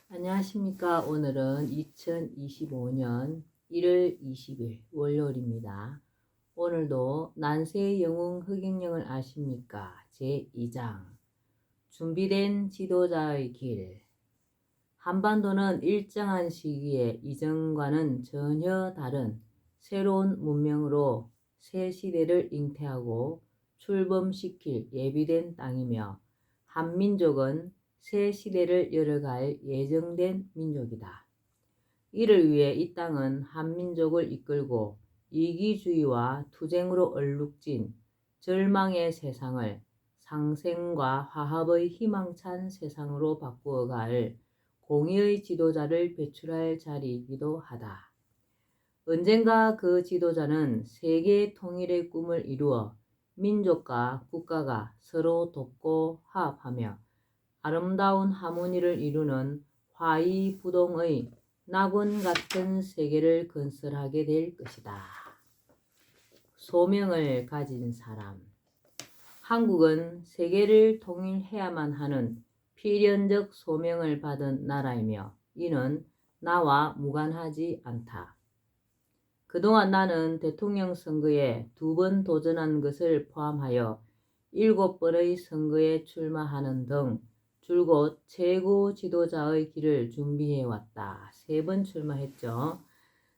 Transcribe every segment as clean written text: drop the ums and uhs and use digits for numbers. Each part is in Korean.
안녕하십니까. 오늘은 2025년 1월 20일 월요일입니다. 오늘도 난세의 영웅 흑인령을 아십니까? 제2장 준비된 지도자의 길. 한반도는 일정한 시기에 이전과는 전혀 다른 새로운 문명으로 새 시대를 잉태하고 출범시킬 예비된 땅이며 한민족은 새 시대를 열어갈 예정된 민족이다. 이를 위해 이 땅은 한민족을 이끌고 이기주의와 투쟁으로 얼룩진 절망의 세상을 상생과 화합의 희망찬 세상으로 바꾸어갈 공의의 지도자를 배출할 자리이기도 하다. 언젠가 그 지도자는 세계 통일의 꿈을 이루어 민족과 국가가 서로 돕고 화합하며 아름다운 하모니를 이루는 화이부동의 낙원 같은 세계를 건설하게 될 것이다. 소명을 가진 사람. 한국은 세계를 통일해야만 하는 필연적 소명을 받은 나라이며 이는 나와 무관하지 않다. 그동안 나는 대통령 선거에 2번 도전한 것을 포함하여 7번의 선거에 출마하는 등 줄곧 최고 지도자의 길을 준비해왔다. 3번 출마했죠.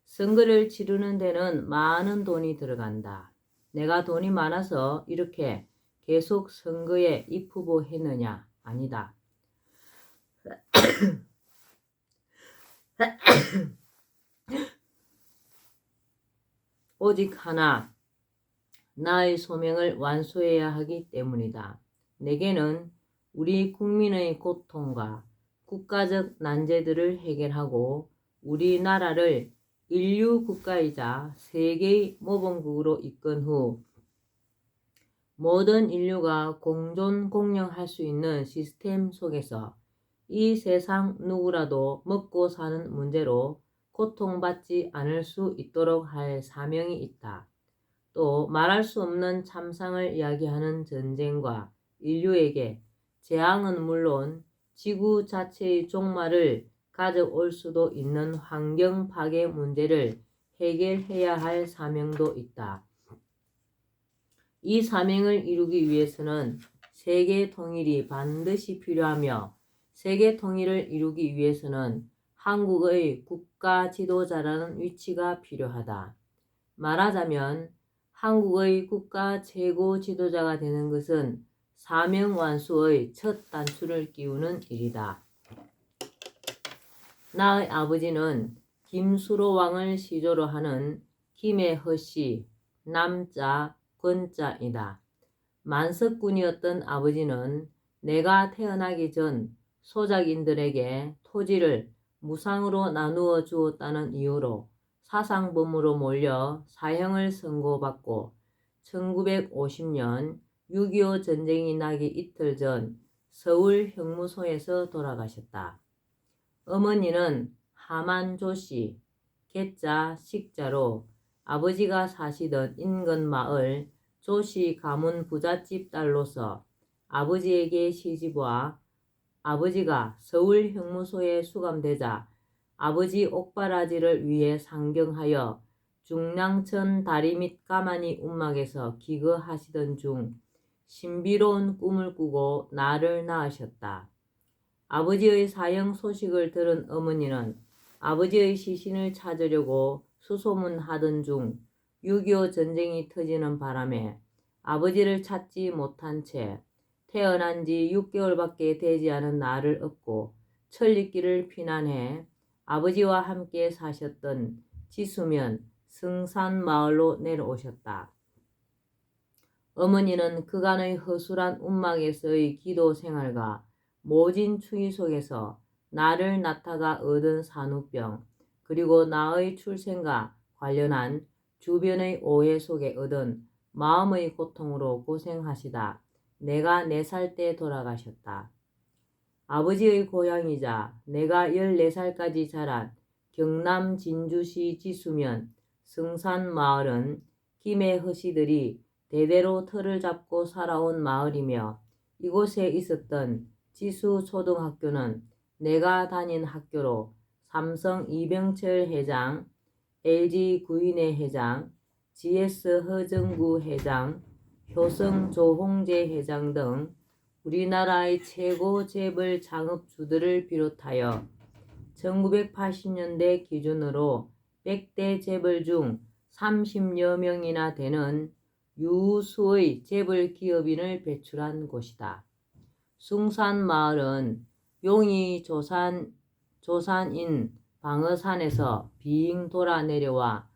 선거를 치르는 데는 많은 돈이 들어간다. 내가 돈이 많아서 이렇게 계속 선거에 입후보했느냐? 아니다. 오직 하나, 나의 소명을 완수해야 하기 때문이다. 내게는 우리 국민의 고통과 국가적 난제들을 해결하고 우리나라를 인류 국가이자 세계의 모범국으로 이끈 후 모든 인류가 공존 공영할 수 있는 시스템 속에서 이 세상 누구라도 먹고 사는 문제로 고통받지 않을 수 있도록 할 사명이 있다. 또 말할 수 없는 참상을 이야기하는 전쟁과 인류에게 재앙은 물론 지구 자체의 종말을 가져올 수도 있는 환경 파괴 문제를 해결해야 할 사명도 있다. 이 사명을 이루기 위해서는 세계 통일이 반드시 필요하며 세계 통일을 이루기 위해서는 한국의 국가 지도자라는 위치가 필요하다. 말하자면 한국의 국가 최고 지도자가 되는 것은 사명 완수의 첫 단추를 끼우는 일이다. 나의 아버지는 김수로 왕을 시조로 하는 김의 허씨, 남자, 권자이다. 만석군이었던 아버지는 내가 태어나기 전 소작인들에게 토지를 무상으로 나누어 주었다는 이유로 사상범으로 몰려 사형을 선고받고 1950년 6.25 전쟁이 나기 이틀 전 서울 형무소에서 돌아가셨다. 어머니는 하만조씨, 개자 식자로 아버지가 사시던 인근마을 조씨 가문 부잣집 딸로서 아버지에게 시집와 아버지가 서울 형무소에 수감되자 아버지 옥바라지를 위해 상경하여 중랑천 다리 밑 가마니 움막에서 기거하시던 중 신비로운 꿈을 꾸고 나를 낳으셨다. 아버지의 사형 소식을 들은 어머니는 아버지의 시신을 찾으려고 수소문하던 중 6.25 전쟁이 터지는 바람에 아버지를 찾지 못한 채 태어난 지 6개월밖에 되지 않은 나를 업고 천리길을 피난해 아버지와 함께 사셨던 지수면 승산마을로 내려오셨다. 어머니는 그간의 허술한 움막에서의 기도 생활과 모진 추위 속에서 나를 낳다가 얻은 산후병 그리고 나의 출생과 관련한 주변의 오해 속에 얻은 마음의 고통으로 고생하시다 내가 4살 때 돌아가셨다. 아버지의 고향이자 내가 14살까지 자란 경남 진주시 지수면 승산마을은 김해 허씨들이 대대로 터를 잡고 살아온 마을이며 이곳에 있었던 지수초등학교는 내가 다닌 학교로 삼성 이병철 회장, LG 구인회 회장, GS 허정구 회장, 효성 조홍재 회장 등 우리나라의 최고 재벌 창업주들을 비롯하여 1980년대 기준으로 100대 재벌 중 30여 명이나 되는 유수의 재벌 기업인을 배출한 곳이다. 숭산마을은 용이 조산인 방어산에서 빙 돌아 내려와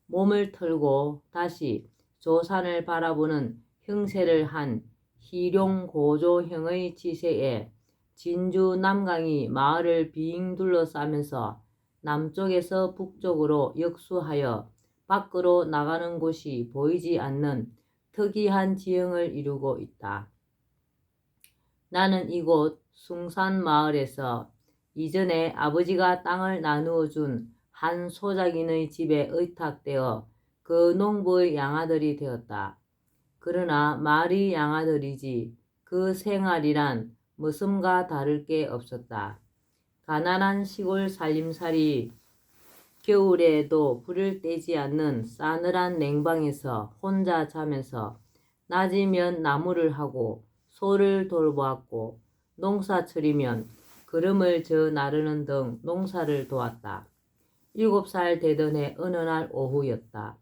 몸을 털고 다시 조산을 바라보는 형세를 한 희룡고조형의 지세에 진주 남강이 마을을 빙 둘러싸면서 남쪽에서 북쪽으로 역수하여 밖으로 나가는 곳이 보이지 않는 특이한 지형을 이루고 있다. 나는 이곳 숭산마을에서 이전에 아버지가 땅을 나누어 준 한 소작인의 집에 의탁되어 그 농부의 양아들이 되었다. 그러나 말이 양아들이지 그 생활이란 머슴과 다를 게 없었다. 가난한 시골 살림살이 겨울에도 불을 떼지 않는 싸늘한 냉방에서 혼자 자면서 낮이면 나무를 하고 소를 돌보았고 농사철이면 그름을 저 나르는 등 농사를 도왔다. 7살 되던 해 어느 날 오후였다.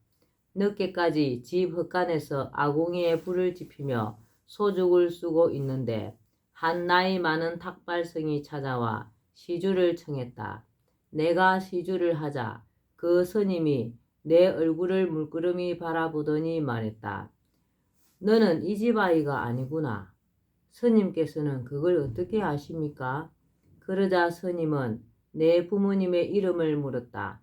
늦게까지 집 헛간에서 아궁이에 불을 지피며 소죽을 쓰고 있는데 한 나이 많은 탁발성이 찾아와 시주를 청했다. 내가 시주를 하자 그 스님이 내 얼굴을 물끄러미 바라보더니 말했다. 너는 이 집 아이가 아니구나. 스님께서는 그걸 어떻게 아십니까? 그러자 스님은 내 부모님의 이름을 물었다.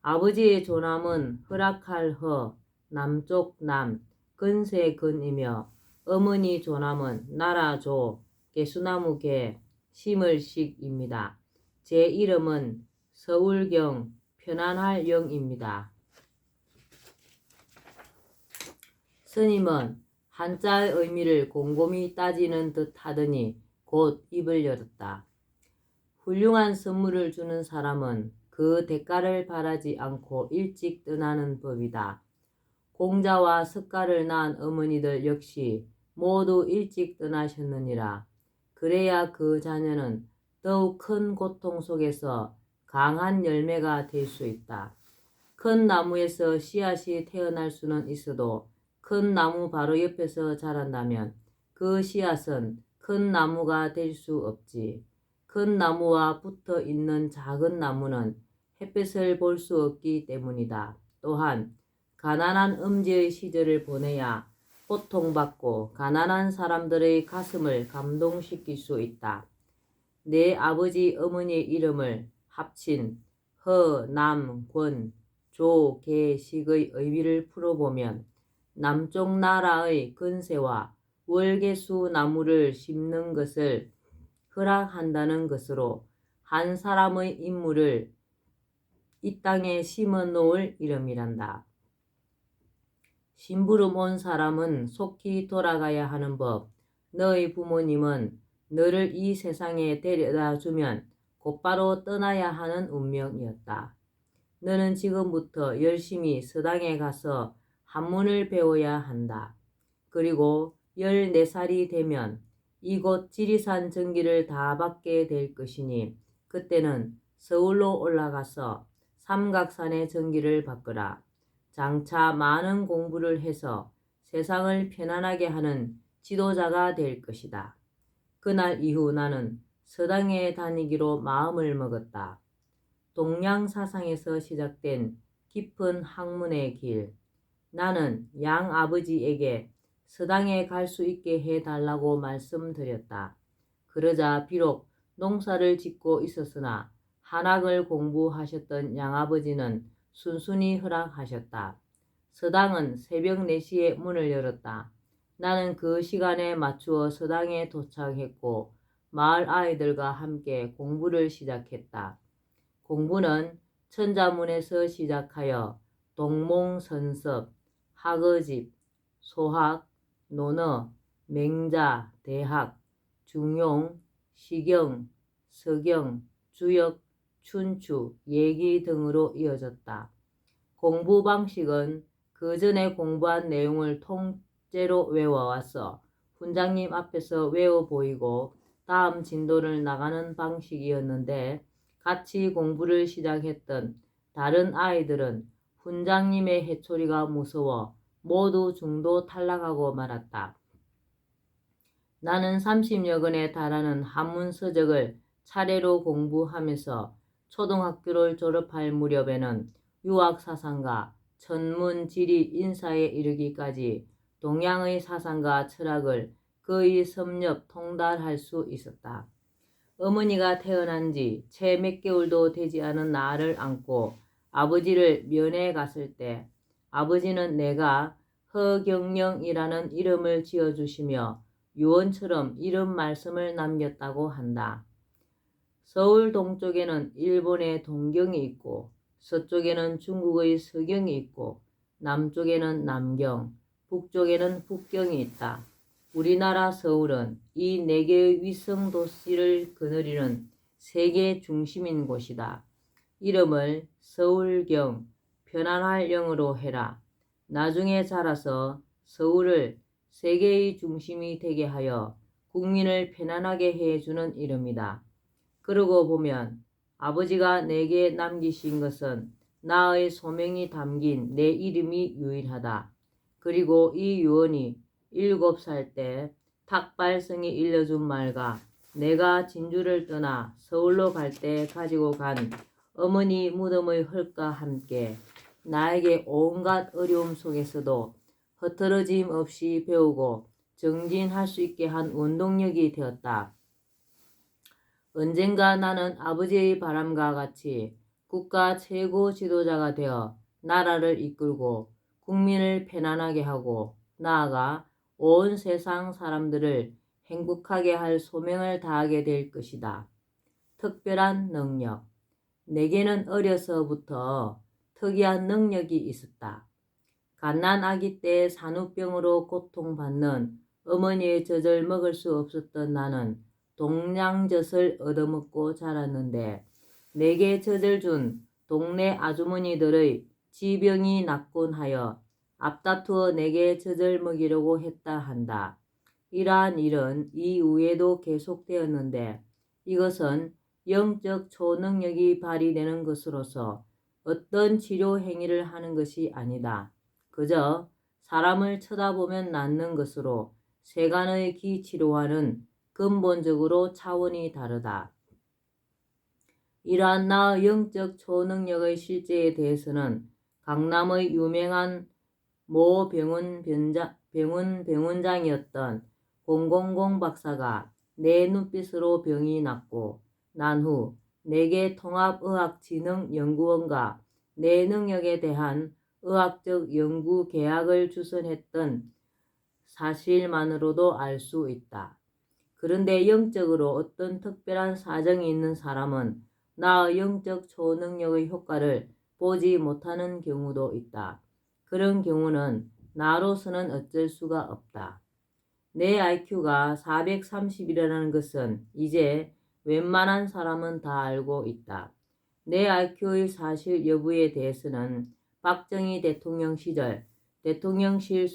아버지의 조남은 허락할 허, 남쪽 남, 근세 근이며 어머니 조남은 나라 조, 개수나무 개, 심을 식입니다. 제 이름은 서울경 편안할 영입니다. 스님은 한자의 의미를 곰곰이 따지는 듯 하더니 곧 입을 열었다. 훌륭한 선물을 주는 사람은 그 대가를 바라지 않고 일찍 떠나는 법이다. 공자와 석가를 낳은 어머니들 역시 모두 일찍 떠나셨느니라. 그래야 그 자녀는 더욱 큰 고통 속에서 강한 열매가 될 수 있다. 큰 나무에서 씨앗이 태어날 수는 있어도 큰 나무 바로 옆에서 자란다면 그 씨앗은 큰 나무가 될 수 없지. 큰 나무와 붙어 있는 작은 나무는 햇빛을 볼 수 없기 때문이다. 또한 가난한 음지의 시절을 보내야 고통받고 가난한 사람들의 가슴을 감동시킬 수 있다. 내 아버지 어머니의 이름을 합친 허, 남, 권, 조, 개, 식의 의미를 풀어보면 남쪽 나라의 근세와 월계수 나무를 심는 것을 허락한다는 것으로 한 사람의 인물을 이 땅에 심어 놓을 이름이란다. 심부름 온 사람은 속히 돌아가야 하는 법. 너의 부모님은 너를 이 세상에 데려다 주면 곧바로 떠나야 하는 운명이었다. 너는 지금부터 열심히 서당에 가서 한문을 배워야 한다. 그리고 14살이 되면 이곳 지리산 전기를 다 받게 될 것이니 그때는 서울로 올라가서 삼각산의 전기를 받거라. 장차 많은 공부를 해서 세상을 편안하게 하는 지도자가 될 것이다. 그날 이후 나는 서당에 다니기로 마음을 먹었다. 동양사상에서 시작된 깊은 학문의 길. 나는 양아버지에게 서당에 갈 수 있게 해달라고 말씀드렸다. 그러자 비록 농사를 짓고 있었으나 한학을 공부하셨던 양아버지는 순순히 허락하셨다. 서당은 새벽 4시에 문을 열었다. 나는 그 시간에 맞추어 서당에 도착했고 마을 아이들과 함께 공부를 시작했다. 공부는 천자문에서 시작하여 동몽선섭, 학어집, 소학, 논어, 맹자, 대학, 중용, 시경, 서경, 주역, 춘추, 예기 등으로 이어졌다. 공부 방식은 그 전에 공부한 내용을 통째로 외워왔어 훈장님 앞에서 외워 보이고 다음 진도를 나가는 방식이었는데 같이 공부를 시작했던 다른 아이들은 훈장님의 해초리가 무서워 모두 중도 탈락하고 말았다. 나는 30여 권에 달하는 한문 서적을 차례로 공부하면서 초등학교를 졸업할 무렵에는 유학사상과 천문, 지리, 인사에 이르기까지 동양의 사상과 철학을 거의 섭렵 통달할 수 있었다. 어머니가 태어난 지 채 몇 개월도 되지 않은 나를 안고 아버지를 면회 갔을 때 아버지는 내가 허경영이라는 이름을 지어주시며 유언처럼 이름 말씀을 남겼다고 한다. 서울 동쪽에는 일본의 동경이 있고 서쪽에는 중국의 서경이 있고 남쪽에는 남경, 북쪽에는 북경이 있다. 우리나라 서울은 이 네 개의 위성 도시를 거느리는 세계 중심인 곳이다. 이름을 서울경, 편안할 영으로 해라. 나중에 자라서 서울을 세계의 중심이 되게 하여 국민을 편안하게 해주는 이름이다. 그러고 보면 아버지가 내게 남기신 것은 나의 소명이 담긴 내 이름이 유일하다. 그리고 이 유언이 7살 때 탁발성이 일러준 말과 내가 진주를 떠나 서울로 갈 때 가지고 간 어머니 무덤의 흙과 함께 나에게 온갖 어려움 속에서도 흐트러짐 없이 배우고 정진할 수 있게 한 원동력이 되었다. 언젠가 나는 아버지의 바람과 같이 국가 최고 지도자가 되어 나라를 이끌고 국민을 편안하게 하고 나아가 온 세상 사람들을 행복하게 할 소명을 다하게 될 것이다. 특별한 능력. 내게는 어려서부터 특이한 능력이 있었다. 갓난 아기 때 산후병으로 고통받는 어머니의 젖을 먹을 수 없었던 나는 동량젖을 얻어먹고 자랐는데 내게 젖을 준 동네 아주머니들의 지병이 낫곤 하여 앞다투어 내게 젖을 먹이려고 했다 한다. 이러한 일은 이후에도 계속되었는데 이것은 영적 초능력이 발휘되는 것으로서 어떤 치료 행위를 하는 것이 아니다. 그저 사람을 쳐다보면 낫는 것으로 세간의 기치료와는 근본적으로 차원이 다르다. 이러한 나의 영적 초능력의 실제에 대해서는 강남의 유명한 모 병원장이었던 000 박사가 내 눈빛으로 병이 낫고 난 후 내게 통합의학진흥연구원과 내 능력에 대한 의학적 연구 계약을 주선했던 사실만으로도 알 수 있다. 그런데 영적으로 어떤 특별한 사정이 있는 사람은 나의 영적 초능력의 효과를 보지 못하는 경우도 있다. 그런 경우는 나로서는 어쩔 수가 없다. 내 IQ가 430이라는 것은 이제 웬만한 사람은 다 알고 있다. 내 IQ의 사실 여부에 대해서는 박정희 대통령 시절 대통령실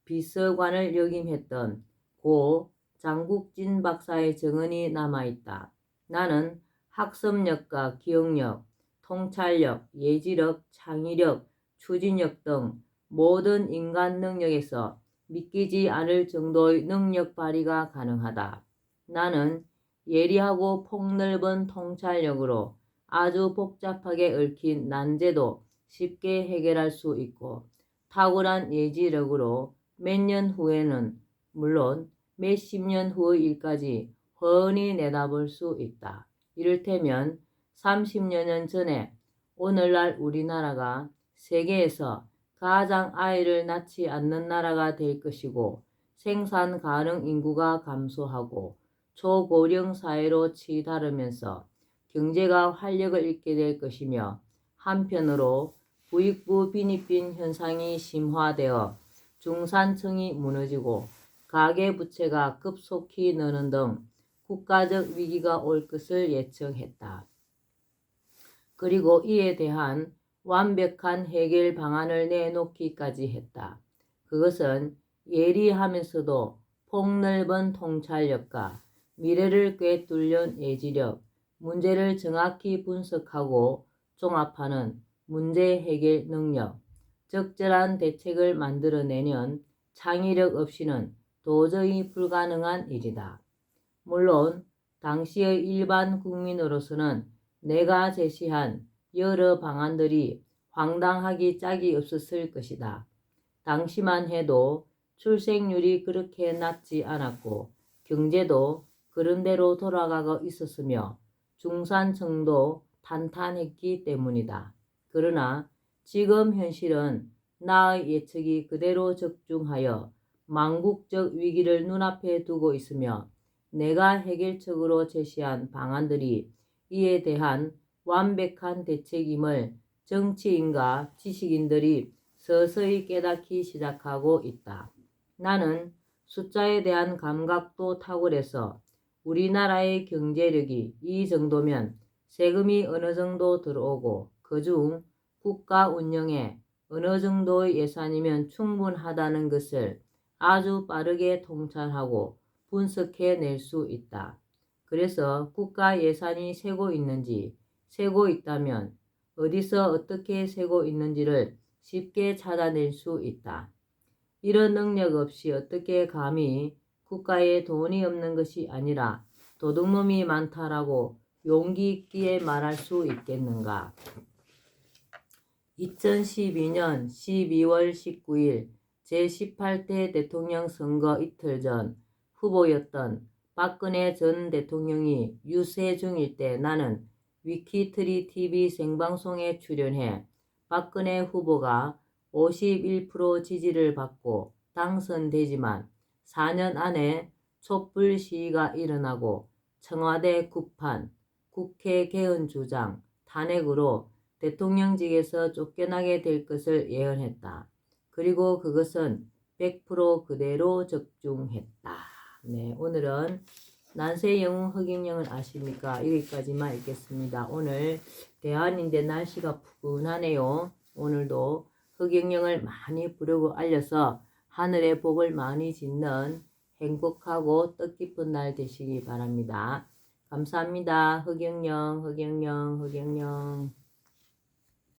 비서관을 역임했던 고 장국진 박사의 증언이 남아있다. 나는 학습력과 기억력, 통찰력, 예지력, 창의력, 추진력 등 모든 인간 능력에서 믿기지 않을 정도의 능력 발휘가 가능하다. 나는 예리하고 폭넓은 통찰력으로 아주 복잡하게 얽힌 난제도 쉽게 해결할 수 있고 탁월한 예지력으로 몇 년 후에는 물론 몇십 년 후의 일까지 훤히 내다볼 수 있다. 이를테면 30여 년 전에 오늘날 우리나라가 세계에서 가장 아이를 낳지 않는 나라가 될 것이고 생산 가능 인구가 감소하고 초고령 사회로 치달으면서 경제가 활력을 잃게 될 것이며 한편으로 부익부 빈익빈 현상이 심화되어 중산층이 무너지고 가계부채가 급속히 느는 등 국가적 위기가 올 것을 예측했다. 그리고 이에 대한 완벽한 해결 방안을 내놓기까지 했다. 그것은 예리하면서도 폭넓은 통찰력과 미래를 꿰뚫는 예지력, 문제를 정확히 분석하고 종합하는 문제 해결 능력, 적절한 대책을 만들어내는 창의력 없이는 도저히 불가능한 일이다. 물론 당시의 일반 국민으로서는 내가 제시한 여러 방안들이 황당하기 짝이 없었을 것이다. 당시만 해도 출생률이 그렇게 낮지 않았고 경제도 그런대로 돌아가고 있었으며 중산층도 탄탄했기 때문이다. 그러나 지금 현실은 나의 예측이 그대로 적중하여 망국적 위기를 눈앞에 두고 있으며 내가 해결책으로 제시한 방안들이 이에 대한 완벽한 대책임을 정치인과 지식인들이 서서히 깨닫기 시작하고 있다. 나는 숫자에 대한 감각도 탁월해서 우리나라의 경제력이 이 정도면 세금이 어느 정도 들어오고 그중 국가 운영에 어느 정도의 예산이면 충분하다는 것을 아주 빠르게 통찰하고 분석해낼 수 있다. 그래서 국가 예산이 새고 있는지, 새고 있다면 어디서 어떻게 새고 있는지를 쉽게 찾아낼 수 있다. 이런 능력 없이 어떻게 감히 국가에 돈이 없는 것이 아니라 도둑놈이 많다라고 용기 있기에 말할 수 있겠는가. 2012년 12월 19일 제18대 대통령 선거 이틀 전 후보였던 박근혜 전 대통령이 유세 중일 때 나는 위키트리 TV 생방송에 출연해 박근혜 후보가 51% 지지를 받고 당선되지만 4년 안에 촛불 시위가 일어나고 청와대 구판, 국회 개헌 주장, 탄핵으로 대통령직에서 쫓겨나게 될 것을 예언했다. 그리고 그것은 100% 그대로 적중했다. 네, 오늘은 난세 영웅 허경영을 아십니까? 여기까지만 읽겠습니다. 오늘 대안인데 날씨가 푸근하네요. 오늘도 허경영을 많이 부르고 알려서 하늘의 복을 많이 짓는 행복하고 뜻깊은 날 되시기 바랍니다. 감사합니다. 허경영, 허경영, 허경영.